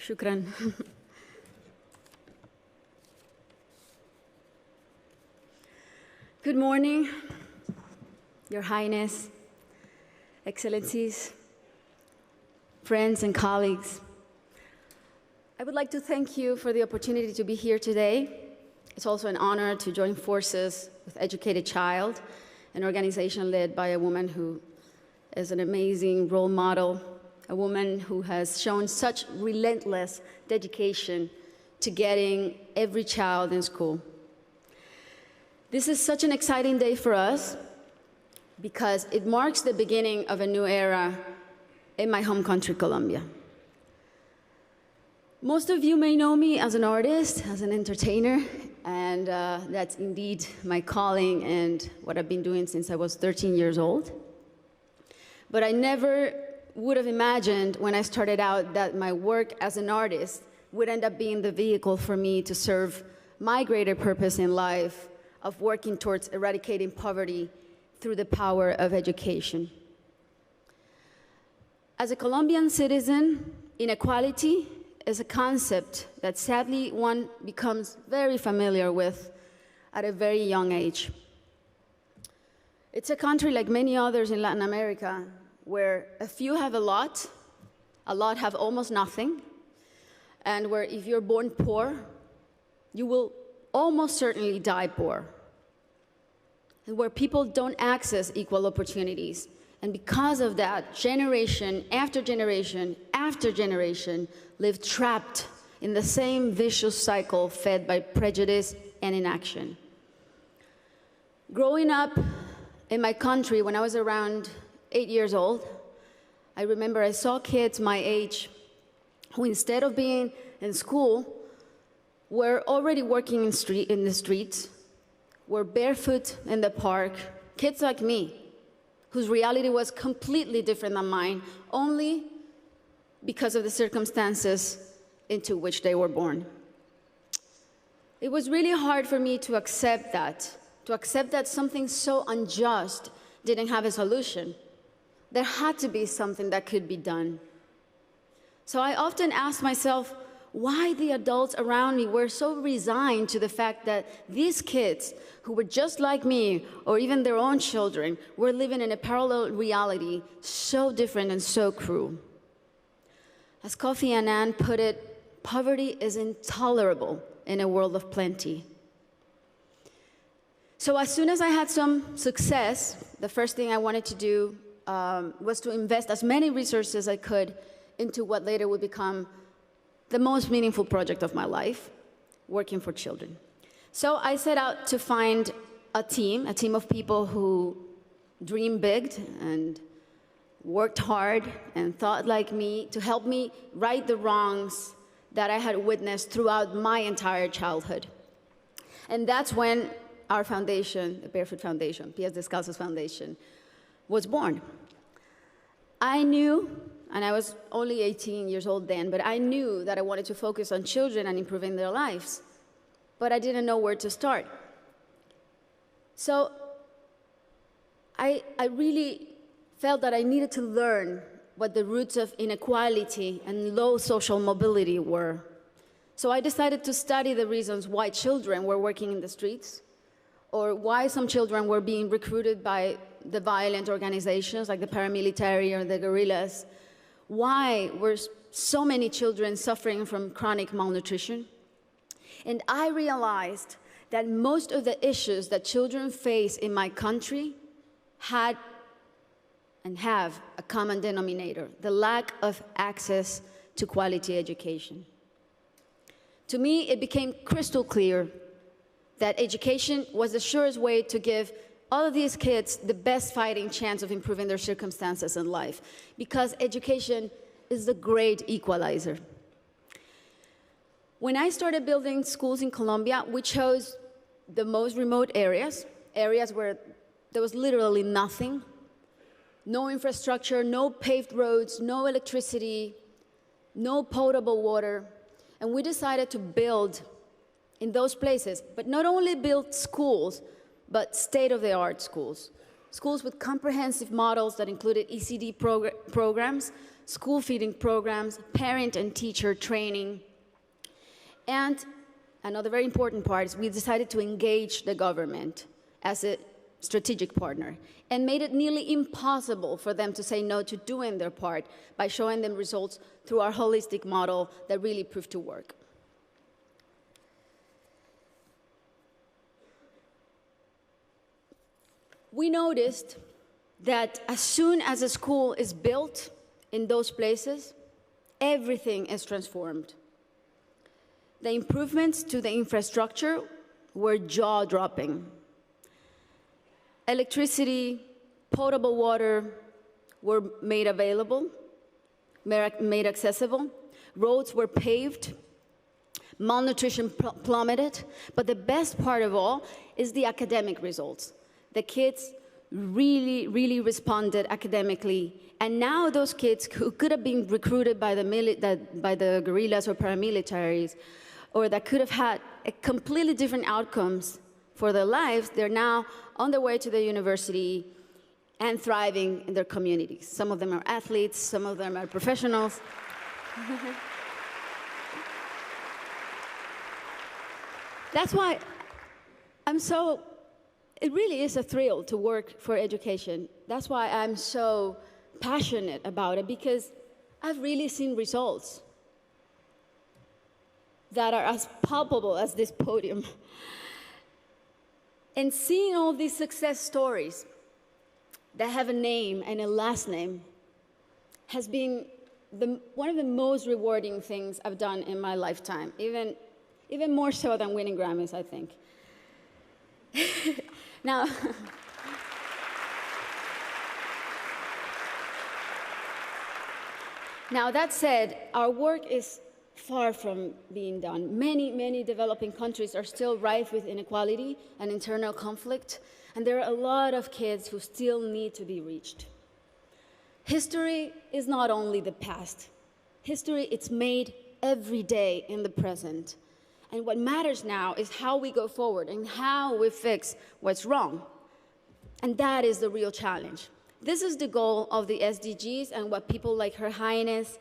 Shukran. Good morning, Your Highness, Excellencies, friends and colleagues. I would like to thank you for the opportunity to be here today. It's also an honor to join forces with Educated Child, an organization led by a woman who is an amazing role model, a woman who has shown such relentless dedication to getting every child in school. This is such an exciting day for us because it marks the beginning of a new era in my home country, Colombia. Most of you may know me as an artist, as an entertainer, and that's indeed my calling and what I've been doing since I was 13 years old. But I never would have imagined when I started out that my work as an artist would end up being the vehicle for me to serve my greater purpose in life of working towards eradicating poverty through the power of education. As a Colombian citizen, inequality is a concept that sadly one becomes very familiar with at a very young age. It's a country like many others in Latin America where a few have a lot have almost nothing, and where if you're born poor, you will almost certainly die poor, and where people don't access equal opportunities. And because of that, generation after generation after generation live trapped in the same vicious cycle fed by prejudice and inaction. Growing up in my country when I was around 8 years old, I remember I saw kids my age who, instead of being in school, were already working in the streets, were barefoot in the park, kids like me, whose reality was completely different than mine, only because of the circumstances into which they were born. It was really hard for me to accept that something so unjust didn't have a solution. There had to be something that could be done. So I often asked myself why the adults around me were so resigned to the fact that these kids, who were just like me, or even their own children, were living in a parallel reality so different and so cruel. As Kofi Annan put it, poverty is intolerable in a world of plenty. So as soon as I had some success, the first thing I wanted to do was to invest as many resources as I could into what later would become the most meaningful project of my life, working for children. So I set out to find a team of people who dreamed big and worked hard and thought like me to help me right the wrongs that I had witnessed throughout my entire childhood. And that's when our foundation, the Barefoot Foundation, Pies Descalzos Foundation, was born. I knew, and I was only 18 years old then, but I knew that I wanted to focus on children and improving their lives, but I didn't know where to start. So I really felt that I needed to learn what the roots of inequality and low social mobility were. So I decided to study the reasons why children were working in the streets, or why some children were being recruited by the violent organizations like the paramilitary or the guerrillas. Why were so many children suffering from chronic malnutrition? And I realized that most of the issues that children face in my country had and have a common denominator: the lack of access to quality education. To me, it became crystal clear that education was the surest way to give all of these kids the best fighting chance of improving their circumstances in life, because education is the great equalizer. When I started building schools in Colombia, we chose the most remote areas where there was literally nothing, no infrastructure, no paved roads, no electricity, no potable water, and we decided to build in those places, but not only build schools, but state-of-the-art schools. schools with comprehensive models that included ECD programs, school feeding programs, parent and teacher training. And another very important part is we decided to engage the government as a strategic partner and made it nearly impossible for them to say no to doing their part by showing them results through our holistic model that really proved to work. We noticed that as soon as a school is built in those places, everything is transformed. The improvements to the infrastructure were jaw-dropping. Electricity, potable water were made available, made accessible. Roads were paved. Malnutrition plummeted. But the best part of all is the academic results. The kids really responded academically. And now those kids who could have been recruited by the guerrillas or paramilitaries, or that could have had a completely different outcomes for their lives, they're now on their way to the university and thriving in their communities. Some of them are athletes, some of them are professionals. That's why it really is a thrill to work for education. That's why I'm so passionate about it, because I've really seen results that are as palpable as this podium. And seeing all these success stories that have a name and a last name has been one of the most rewarding things I've done in my lifetime, even more so than winning Grammys, I think. Now, now that said, our work is far from being done. Many developing countries are still rife with inequality and internal conflict, and there are a lot of kids who still need to be reached. History is not only the past. History, it's made every day in the present. And what matters now is how we go forward and how we fix what's wrong. And that is the real challenge. This is the goal of the SDGs and what people like Her Highness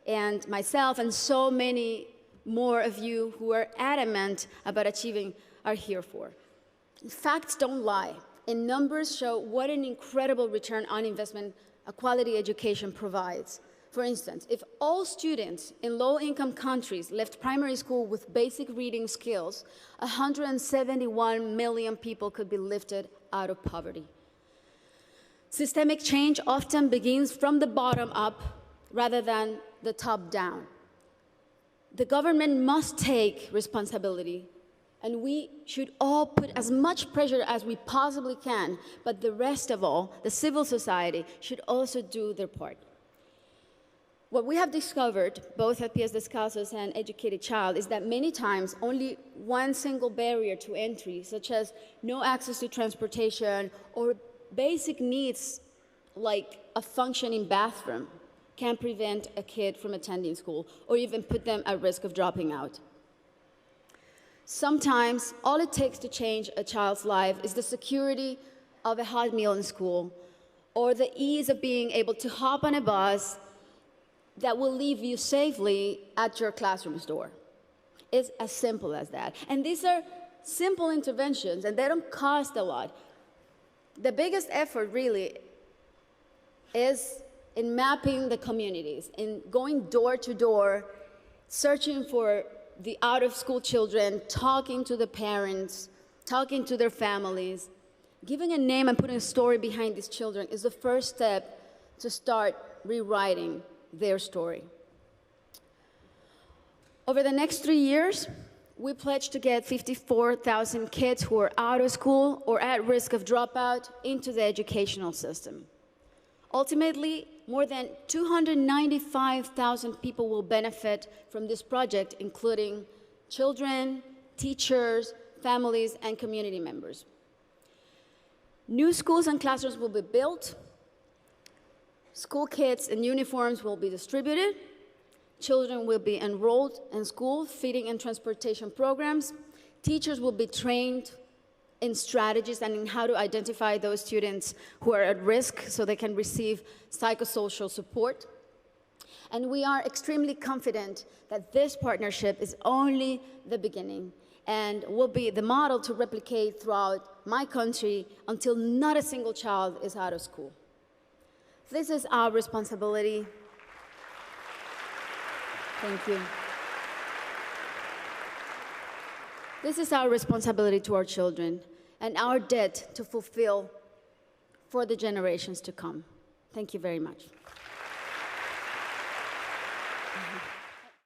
and myself and so many more of you who are adamant about achieving are here for. Facts don't lie, and numbers show what an incredible return on investment a quality education provides. For instance, if all students in low-income countries left primary school with basic reading skills, 171 million people could be lifted out of poverty. Systemic change often begins from the bottom up rather than the top down. The government must take responsibility, and we should all put as much pressure as we possibly can, but the rest of all, the civil society, should also do their part. What we have discovered, both at Pies Descalzos and Educated Child, is that many times only one single barrier to entry, such as no access to transportation or basic needs like a functioning bathroom, can prevent a kid from attending school or even put them at risk of dropping out. Sometimes, all it takes to change a child's life is the security of a hot meal in school or the ease of being able to hop on a bus that will leave you safely at your classroom's door. It's as simple as that. And these are simple interventions, and they don't cost a lot. The biggest effort, really, is in mapping the communities, in going door to door, searching for the out-of-school children, talking to the parents, talking to their families. Giving a name and putting a story behind these children is the first step to start rewriting their story. Over the next 3 years, we pledged to get 54,000 kids who are out of school or at risk of dropout into the educational system. Ultimately, more than 295,000 people will benefit from this project, including children, teachers, families, and community members. New schools and classrooms will be built. School kits and uniforms will be distributed. Children will be enrolled in school, feeding and transportation programs. Teachers will be trained in strategies and in how to identify those students who are at risk so they can receive psychosocial support. And we are extremely confident that this partnership is only the beginning and will be the model to replicate throughout my country until not a single child is out of school. This is our responsibility. Thank you. This is our responsibility to our children and our debt to fulfill for the generations to come. Thank you very much.